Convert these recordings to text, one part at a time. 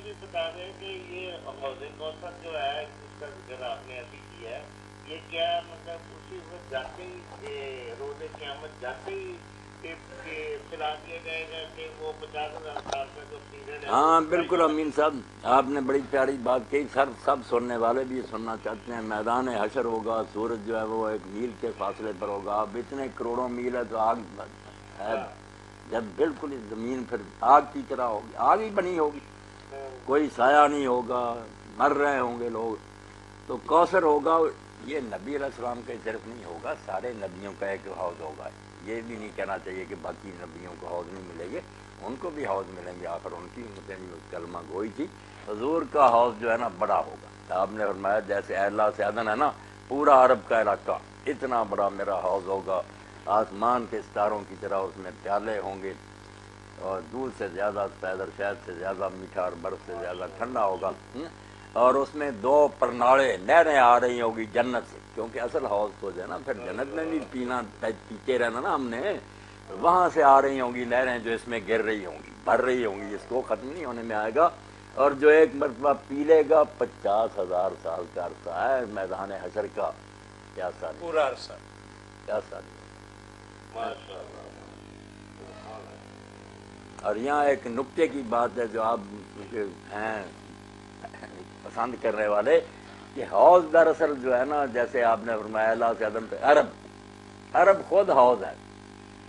بھی بتا دیں کہ یہ حوض کوثر جو ہے جس کا ذکر آپ نے ابھی کیا ہے، یہ کیا مطلب اسی وقت جاتے ہی روز قیامت جاتے ہی پلا دیا جائے گا کہ وہ 50,000 سال کا جو پیریڈ ہے؟ ہاں بالکل امین صاحب، آپ نے بڑی پیاری بات کہی. سب سننے والے بھی سننا چاہتے ہیں. میدان حشر ہوگا، سورج جو ہے وہ 1 میل کے فاصلے پر ہوگا. اب اتنے کروڑوں میل ہے تو آگ ہے، جب بالکل اس زمین پھر آگ کی طرح ہوگی، آگ ہی بنی ہوگی، کوئی سایہ نہیں ہوگا، مر رہے ہوں گے لوگ. تو کوثر ہوگا. یہ نبی علیہ السلام کا صرف نہیں ہوگا، سارے نبیوں کا ایک حوض ہوگا. یہ بھی نہیں کہنا چاہیے کہ باقی نبیوں کو حوض نہیں ملیں گے، ان کو بھی حوض ملیں گے. آخر ان کی امتیں بھی کلمہ گوئی تھی. حضور کا حوض جو ہے نا بڑا ہوگا. آپ نے فرمایا جیسے اہلا سے عدن ہے نا، پورا عرب کا علاقہ اتنا بڑا میرا حوض ہوگا. آسمان کے ستاروں کی طرح اس میں پیالے ہوں گے، اور دودھ سے زیادہ پیدر شہد سے زیادہ میٹھا اور برف سے زیادہ ٹھنڈا ہوگا. اور اس میں 2 پرنالے نہریں آ رہی ہوگی جنت سے، کیونکہ اصل حوض تو جو ہے نا پھر جنت میں بھی پیتے رہنا نا ہم نے. وہاں سے آ رہی ہوں گی نہریں جو اس میں گر رہی ہوں گی، بھر رہی ہوں گی، اس کو ختم نہیں ہونے میں آئے گا. اور جو ایک مرتبہ پی لے گا 50,000 سال کا عرصہ ہے میدان حشر کا. کیا سال پورا عرصہ، کیا سال. اور یہاں ایک نکتے کی بات ہے جو آپ ہیں پسند کرنے والے، کہ حوض دراصل جو ہے نا جیسے آپ نے فرمایا اللہ سے عدم پہ عرب خود حوض ہے.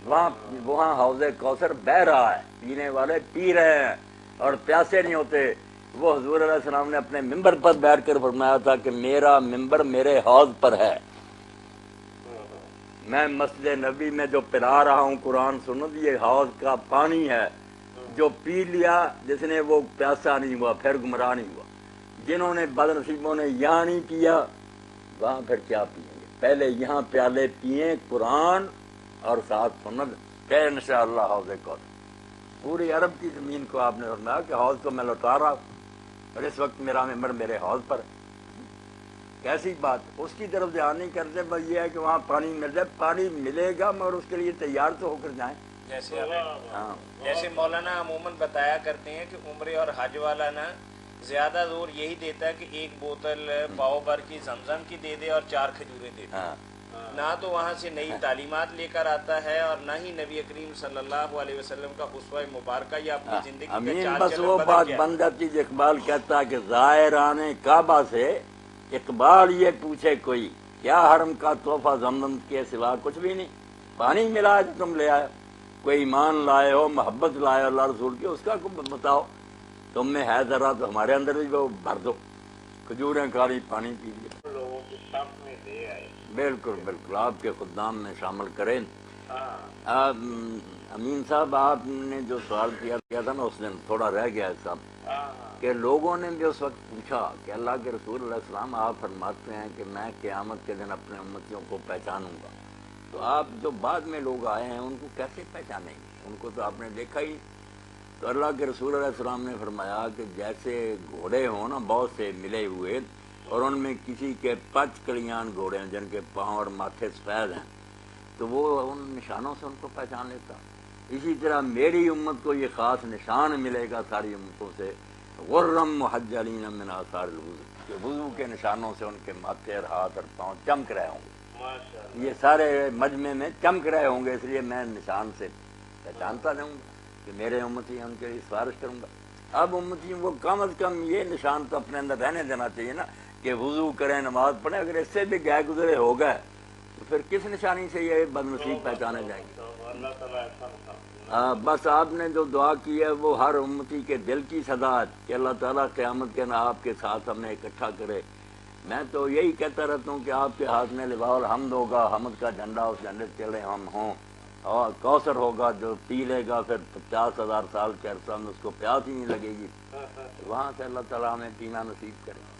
وہاں حوض کوثر بہ رہا ہے، پینے والے پی رہے ہیں اور پیاسے نہیں ہوتے. وہ حضور علیہ السلام نے اپنے ممبر پر بیٹھ کر فرمایا تھا کہ میرا ممبر میرے حوض پر ہے. میں مسجد نبی میں جو پلا رہا ہوں قرآن سنت، یہ حوض کا پانی ہے. جو پی لیا جس نے وہ پیاسا نہیں ہوا، پھر گمراہ نہیں ہوا. جنہوں نے بد نصیبوں نے یہاں نہیں پیا، وہاں پھر کیا پئیں گے؟ پہلے یہاں پیالے پئیں قرآن اور ساتھ سنت، کہ انشاءاللہ حوض کوثر. پوری عرب کی زمین کو آپ نے فرمایا کہ حوض کو میں لوٹا رہا ہوں، اور اس وقت میرا ممبر میرے حوض پر ہے. کیسی بات. اس کی طرف دھیان نہیں کرتے، بس یہ ہے کہ وہاں پانی مل جائے. پانی ملے گا مگر اس کے لیے تیار تو ہو کر جائیں. جیسے مولانا عموماً بتایا کرتے ہیں کہ عمرے اور حج والا نا زیادہ زور یہی دیتا ہے کہ 1 بوتل پاؤ بھر کی زمزم کی دے دے اور 4 کھجوریں دے دے. نہ تو وہاں سے نئی تعلیمات لے کر آتا ہے، اور نہ ہی نبی کریم صلی اللہ علیہ وسلم کا اسوہ مبارکہ یا اپنی زندگی کا چال بس چلن وہ بدل بات گیا. بن جاتی. اقبال کہتا ہے کہ زائران کعبہ سے اقبال یہ پوچھے کوئی، کیا حرم کا تحفہ زمزم کے سوا کچھ بھی نہیں؟ پانی ملا جو تم لے آئے، کوئی ایمان لائے ہو، محبت لائے ہو اللہ رسول کی، اس کا بتاؤ. تم میں ہے ذرا تو ہمارے اندر بھی وہ بھر دو. کھجوریں کھاری، پانی پی لیا. لوگوں کے سامنے لے آئے. بالکل بالکل آپ کے خدام میں شامل کریں. امین صاحب آپ نے جو سوال کیا تھا نا اس دن تھوڑا رہ گیا ہے صاحب، کہ لوگوں نے بھی اس وقت پوچھا کہ اللہ کے رسول علیہ السلام آپ فرماتے ہیں کہ میں قیامت کے دن اپنے امتیوں کو پہچانوں گا، تو آپ جو بعد میں لوگ آئے ہیں ان کو کیسے پہچانیں گے؟ ان کو تو آپ نے دیکھا ہی. تو اللہ کے رسول علیہ السلام نے فرمایا کہ جیسے گھوڑے ہوں نا بہت سے ملے ہوئے، اور ان میں کسی کے 5 کلیان گھوڑے ہیں جن کے پاؤں اور ماتھے سفید ہیں، تو وہ ان نشانوں سے ان کو پہچان لیتا. اسی طرح میری امت کو یہ خاص نشان ملے گا ساری امتوں سے، غرم محجلین من آثار الوضو، کہ وضو کے نشانوں سے ان کے ماتھے اور ہاتھ اور پاؤں چمک رہے ہوں گے. یہ سارے مجمع میں چمک رہے ہوں گے، اس لیے میں نشان سے پہچانتا جاؤں گا کہ میرے امتی ان کے لیے سفارش کروں گا. اب امتیوں کو کم از کم یہ نشان تو اپنے اندر رہنے دینا چاہیے نا کہ وضو کریں، نماز پڑھیں. اگر اس سے بھی گئے گزرے ہو گئے تو پھر کس نشانی سے یہ بد نصیب پہچانے جائیں گے؟ بس آپ نے جو دعا کی ہے وہ ہر امتی کے دل کی صدا ہے کہ اللہ تعالیٰ قیامت کے دن آپ کے ساتھ ہمیں اکٹھا کرے. میں تو یہی کہتا رہتا ہوں کہ آپ کے ہاتھ میں لواء الحمد ہوگا، حمد کا جھنڈا، اس جھنڈے چلے ہم ہوں، اور کوثر ہوگا جو پی لے گا پھر 50,000 سال کے عرصہ میں اس کو پیاس ہی نہیں لگے گی. وہاں سے اللہ تعالیٰ ہمیں پینا نصیب کرے.